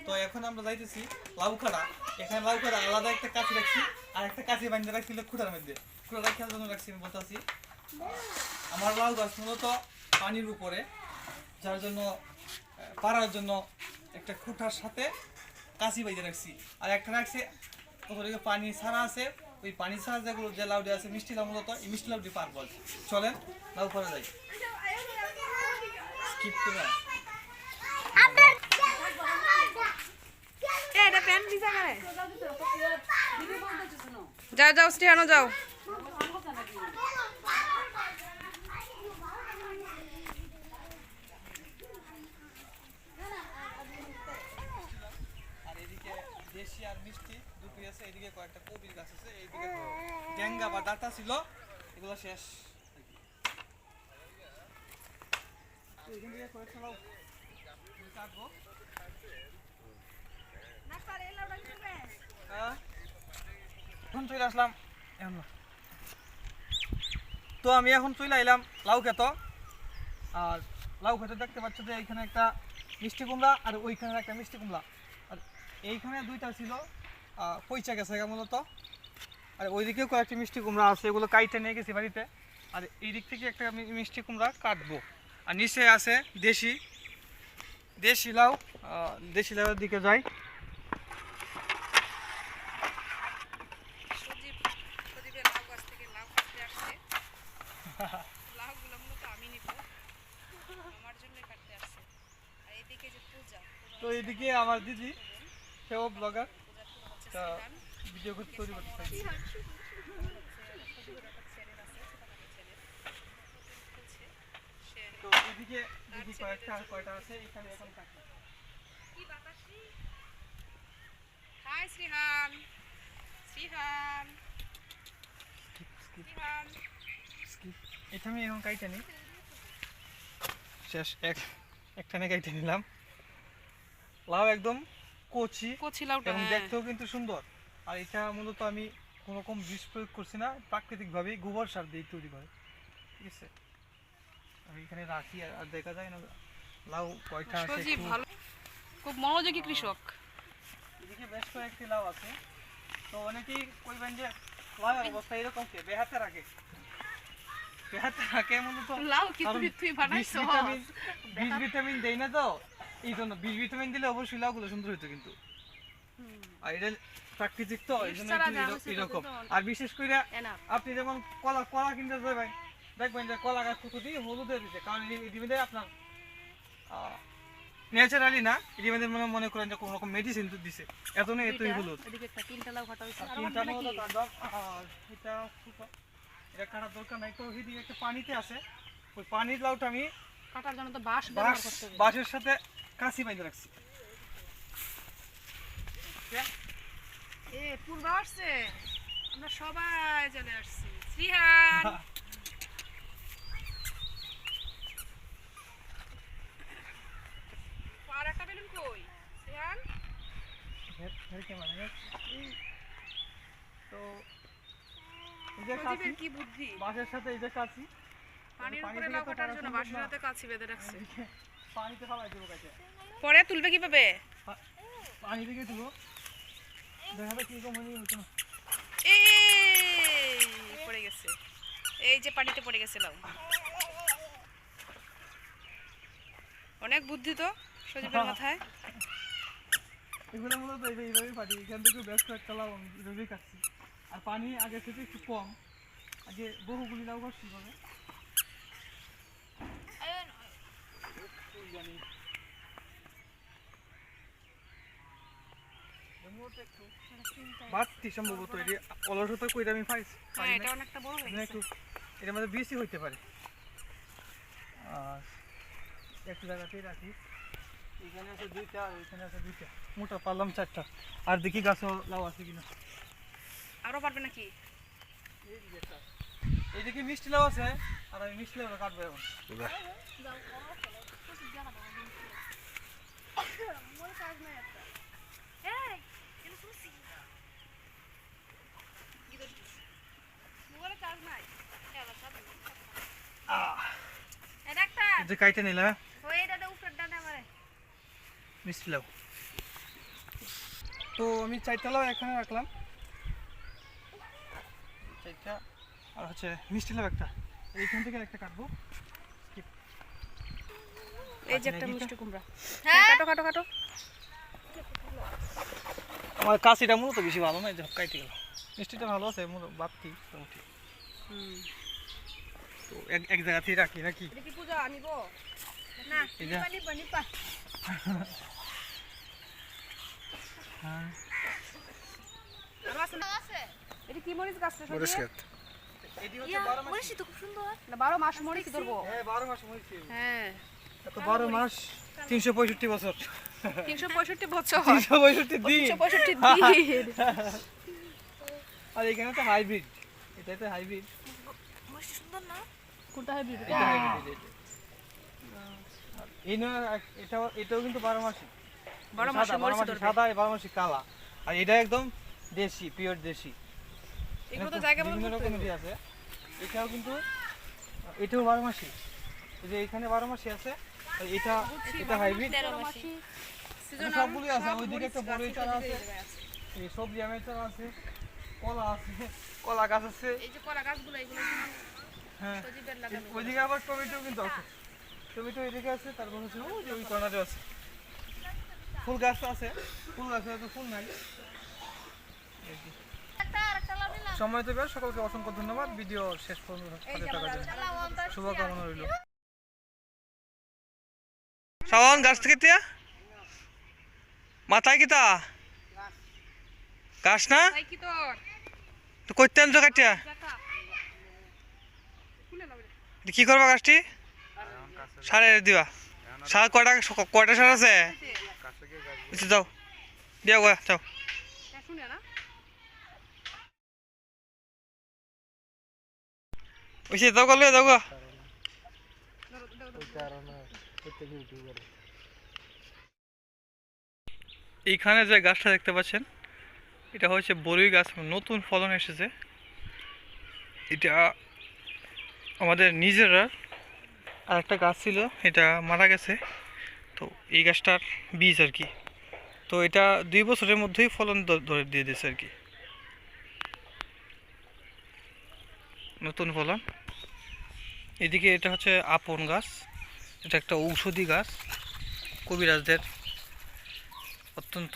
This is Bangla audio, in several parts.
তো এখন আমরা যাইতেছি লাউখাড়া। এখানে লাউখাড়া আলাদা একটা কাছি রাখছি, আর একটা কাছি বান্ধে রাখছিল খুঁটার মধ্যে। খুঁটাটা খেয়াল জন্য রাখছি আমি বলতেছি। আমার লাউ গাছ মূলত পানির উপরে, যার জন্য পাড়ার জন্য একটা খুঁটার সাথে কাছি বাইতে রাখছি। আর একটা রাখছি ওদিকে পানি ছাড়া আছে, ওই পানি ছাড়া যেগুলো যে লাউডি আছে মিষ্টি লাউ, মূলত এই মিষ্টি লাউডি পারবো। চলেন লাউ করা যায়, স্কিপ করে যাও যাও স্টিহানো যাও। আর এদিকে দেশি আর মিষ্টি দুটোই আছে। এদিকে কয়েকটা কবির গাছ আছে, এইদিকে ডেঙ্গা বা ডাটা ছিল, এগুলো শেষ। এখান থেকে কয়েকটা লাউ কাটবো। এখন চলে আসলাম, তো আমি এখন চলে আইলাম লাউ খেত। আর লাউ খেতে দেখতে পাচ্ছ যে এইখানে একটা মিষ্টি কুমড়া আর ওইখানে একটা মিষ্টি কুমড়া, আর এইখানে দুইটা ছিল পয়সা গেছে মূলত। আর ওইদিকেও কয়েকটি মিষ্টি কুমড়া আছে, এগুলো কাইটে নিয়ে গেছি বাড়িতে। আর এই দিক থেকে একটা আমি মিষ্টি কুমড়া কাটবো। আর নিচে আছে দেশি দেশি লাউ, দেশি লাউয়ের দিকে যাই। তো এইদিকে আমার দিদি, সেও ব্লগার, তা ভিডিও তৈরি করতে চাইছি। তো এদিকে দিদি কয়টা আছে এখানে এখন কাটি। হাই শ্রীহান, শ্রীহান, শ্রীহান। এটা আমি এখন কাইটা নিই, শেষ একটানে কাইটে নিলাম। লাউ একদম কচি কচি লাউটা, এবং দেখতেও কিন্তু সুন্দর। আর এটা মূলত আমি কোনো রকম বিষ প্রয়োগ করছি না, প্রাকৃতিকভাবেই গোবর সার দিয়ে তৈরি করে, ঠিক আছে। আমি এখানে রাখি আর দেখা যায় না লাউ কয়টা আছে। খুব মনোযোগী কৃষক। এদিকে বেশ কয়েকটি লাউ আছে। তো অনেকেই কইবেন যে লাউয়ের অবস্থা এরকম কে বেহাতে রাখে, বেহাতে রাখে মূলত লাউ কি তুই বানাইছো? বিষ ভিটামিন দেই না, তো এই জন্য বিষ ভিটামিন দিলে অবশ্যই লাউগুলো সুন্দর হইতো কিন্তু। আর এটা প্রাকৃতিক, তো এই জন্য এরকম। আর বিশেষ করে আপনি যেমন কলা কিনতে যাবেন, দেখবেন যে কলা গাছ কুচুটি হলুদের দিতে, কারণ ইতিমধ্যে আপনার ন্যাচারালি না, ইতিমধ্যে মনে করেন যে কোনো রকম মেডিসিন তো দিছে, এত না এতই হলুদ। এটা কাটার দরকার নাই। তো এদিকে একটা পানিতে আছে, ওই পানির লাউটা আমি কাটার জন্য তো বাঁশের সাথে কাঁচি বাইন্ধে রাখছি। পূর্ব আসছে, আমরা সবাই চলে আসছি। শ্রীহান, আর একটা বেলুন কই? শ্রীহান, তো কি বুদ্ধি! বাঁশের সাথে এই যে কাঁচি, পানির উপরে লাউ কাটার জন্য বাঁশের সাথে কাঁচি বেঁধে রাখছে। পানিতে ফেলাই দেবো কাছে, পরে তুলবে কিভাবে? পানি থেকে তুলো, দেখাবে কিরকম হয়েছে না। পড়ে গেছে, এই যে পানিতে পড়ে গেছে লাউ। অনেক বুদ্ধি তো সজীবের মাথায়। এগুলো মূলত এইভাবেই পাটি, এখান থেকে বেশ কয়েকটা লাউ আমি এইভাবেই কাটছি। আর পানি আগে থেকে একটু কম, আগে বহুগুলি লাউ কাটছি ভাবে বাড়তি সম্ভবত অলসতা কইরা আমি পাইছি। এটার মধ্যে বেশি হইতে পারে। আর একটা জায়গাতেই রাখি, এখানে আছে দুইটা আর এখানে আছে দুইটা, মোটা পারলাম চারটা। আর দেখি গাছও লাউ আছে কিনা, আরো পারবে নাকি? এইদিকে মিষ্টি লাউ আছে, আর আমি মিষ্টি লাউ কাটবো এখন। কাইটে নিলাম মিষ্টি লাউ। তো আমি 4টা লাউ এখানে রাখলাম, 4টা, আর হচ্ছে মিষ্টি লাউ একটা এইখান থেকে একটা কাটবো। এই যে একটা মিষ্টি কুমড়া, হ্যাঁ কাটো কাটো কাটো। আমার কাশিটা মূলত বেশি ভালো না, এই যে কাইতে গেল। মিষ্টিটা ভালো আছে, বাড়তি মোটামুটি। তো এক জায়গাতেই রাখি নাকি? এটা কি পূজা আনিব না? নিপানি পানি পা। হ্যাঁ, আর আছে এটা কি মরিচ গাছ? মরিচ ক্ষেত। এটি হচ্ছে 12 মাস। মরিচ তো খুব সুন্দর না, 12 মাস মরিচ ধরবো। হ্যাঁ 12 মাস মরিচ। হ্যাঁ তো 12 মাস 365 বছর, 365 বছর, 365 দিন। 365 দিন। আর এখানে তো হাইব্রিড, এটা তো হাইব্রিড। মরিচ সুন্দর না? কোনটা হাইব্রিড? এটা হাইব্রিড। এই না, এটাও কিন্তু 12 মাসই। 12 মাস মরিচ ধরবে। সাদা, 12 মাসই কালা। আর এটা একদম দেশি, পিওর দেশি। এগুলো তো জায়গা মতো বিভিন্ন রকমের আছে। এটাও কিন্তু, এটাও 12 মাসই। এই যে এখানে 12 মাসই আছে। আর এটা হাইব্রিড। 13 মাসি সিজনাল সবগুলোই আছে। ওইদিকে একটা বড় চারা আছে, এই সবজি আমের চারা আছে, কলা আছে, কলা গাছ আছে। এই যে কলা গাছগুলো, এগুলো হ্যাঁ, সজীবের লাগানো। ওইদিকে আবার টমেটো কিন্তু আছে। টমেটো এদিকে আছে, তারপর হচ্ছে ওই যে ওই কর্নারে আছে। ফুল গাছ আছে, ফুল গাছে তো ফুল নাই। সময় দেবে, সকলকে অসংখ্য ধন্যবাদ। ভিডিও শেষ পর্যন্ত সাথে থাকার জন্য শুভকামনা রইল। শ্রাবণ গাছ থেকে তিয়া মাথায় কিতা গাছ না তাই কি তোর তো করতে আনছো কাটিয়া? দেখা খুলে নাও রে। কি করবা গাছটি? সারে দিবা। সার কয়টা সার আছে? যাও দিয়া গো, যাও। এটা শুনে না? ওইসে দাও গলে দাও গো। এইখানে যে গাছটা দেখতে পাচ্ছেন, এটা হচ্ছে বড়ই গাছ, নতুন ফলন এসেছে। এটা আমাদের নিজেরা, আর একটা গাছ ছিল এটা মারা গেছে, তো এই গাছটার বীজ আর কি। তো এটা 2 বছরের মধ্যেই ফলন ধরে দিয়ে দিয়েছে আর কি, নতুন ফলন। এদিকে এটা হচ্ছে আপন গাছ, এটা একটা ঔষধি গাছ, কবিরাজদের অত্যন্ত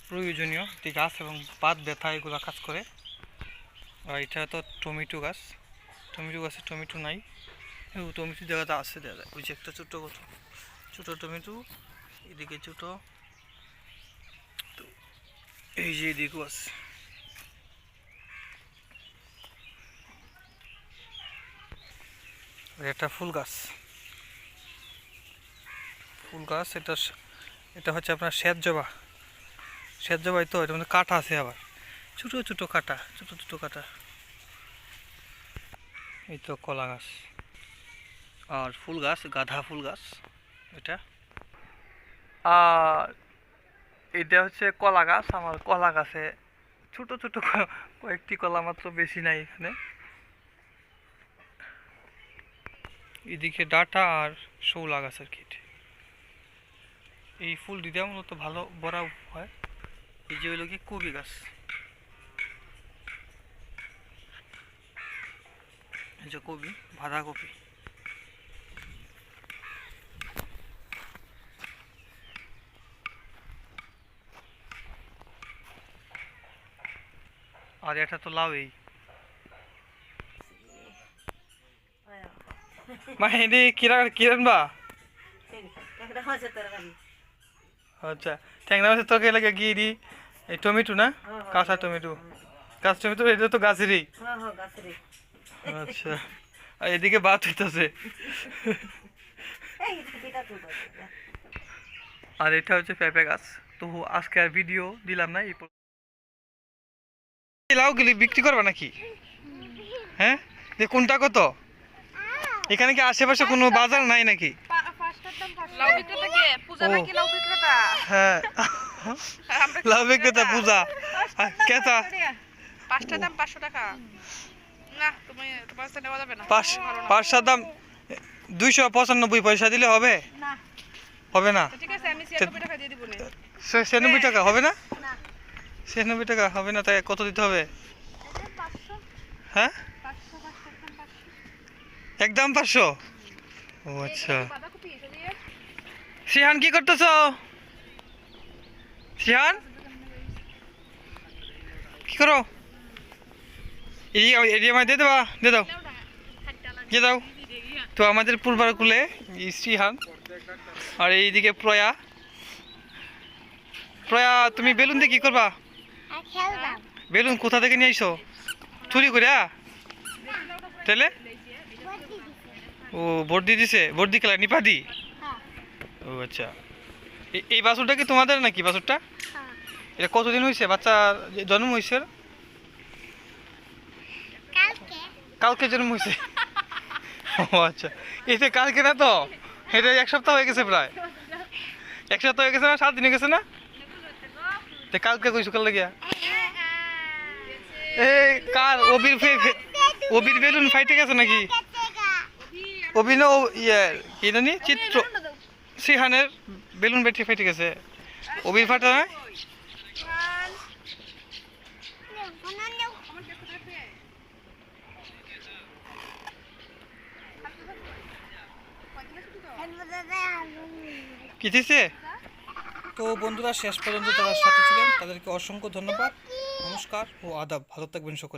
প্রয়োজনীয় একটি গাছ, এবং পাত ব্যথা এগুলো কাজ করে। আর এটা তো টমেটো গাছ, টমেটো গাছে টমেটো নাই, টমেটো জায়গাতে আছে, দেখা যায় ওই যে একটা ছোটো ছোটো টমেটো, এদিকে ছোটো, তো এই যে এদিকেও আছে। এটা ফুল গাছ, এটা হচ্ছে আপনার শ্বেত জবা, তো এটা মানে কাঁটা আছে, আবার ছোটো ছোটো কাঁটা। এই তো কলা গাছ, আর ফুল গাছ, গাঁদা ফুল গাছ এটা। আর এটা হচ্ছে কলা গাছ। আমার কলা গাছে ছোট কয়েকটি কলা মাত্র, বেশি নাই এখানে। এদিকে ডাটা আর শৌলা গাছ আর কি। এই ফুল দিতে মূলত ভালো বড় হয়। এই যে হইল কি কপি গাছ, এই যে কপি, বাঁধাকপি। আর এটা তো লাউ। এই মা এদি কিরণ বা আচ্ছা, ট্যাংরা মাছের তরকারি লাগে কি দি? এই টমেটো না, কাঁচা টমেটো, এটা তো গাছেরই। আচ্ছা, আর এদিকে ভাত হইতেছে। আর এটা হচ্ছে পেঁপে গাছ। তো আজকে আর ভিডিও দিলাম না। এই লাউগুলি বিক্রি করবা নাকি? হ্যাঁ, কোনটা কত? এখানে কি আশেপাশে কোনো বাজার নাই নাকি? লাউ বিক্রেতা কে? পূজা নাকি লাউ বিক্রেতা? হ্যাঁ, লাউ বিক্রেতা পূজা। কেতা 5টা দাম 500 টাকা। না, তোমার কাছে নেওয়া যাবে না। 5টার দাম 295 পয়সা দিলে হবে? না, হবে না? ঠিক আছে, আমি 96 টাকা দিয়ে দিব না। ছিয়ানব্বই টাকা হবে না? না 96 টাকা হবে না, তাই কত দিতে হবে? এটা 500 হ্যাঁ, 500 একদম 500। ও আচ্ছা। বাঁধাকপি এটা দিয়ে সিহান কি করতেছ? সিহান কি করো? এরিয়া মাই দিয়ে দেবা, দিয়ে দাও, দিয়ে দাও। তো আমাদের পূর্বার কুলে সিহান, আর এইদিকে প্রয়া। প্রয়া, তুমি বেলুন দিয়ে কি করবা? বেলুন কোথা থেকে নিয়ে আইছো? চুরি করে? তাহলে ও ভোট দিয়ে দিছে, ভোট দিয়ে খেলা নিপাদি। ও আচ্ছা, এই বাছুরটা কি তোমাদের নাকি? বাছুরটা এটা কতদিন হয়েছে? বাচ্চা জন্ম হয়েছে? কালকে জন্ম হয়েছে? ও আচ্ছা, এটা কালকে না তো, এটা 1 সপ্তাহ হয়ে গেছে, প্রায় 1 সপ্তাহ হয়ে গেছে না? 7 দিন হয়ে গেছে না? তো কালকে কইছো কাল লাগিয়া? এই কার অবির বেলুন ফাইটে গেছে নাকি? অভিন ইয়ে কি জানি চিত্র সিহানের বেলুন বেটে ফাইটে গেছে। অবির ফাটা না? কি দিছে? তো বন্ধুরা শেষ পর্যন্ত তারা সাথে ছিলেন, তাদেরকে অসংখ্য ধন্যবাদ। নমস্কার ও আদাব, ভালো থাকবেন সকলে।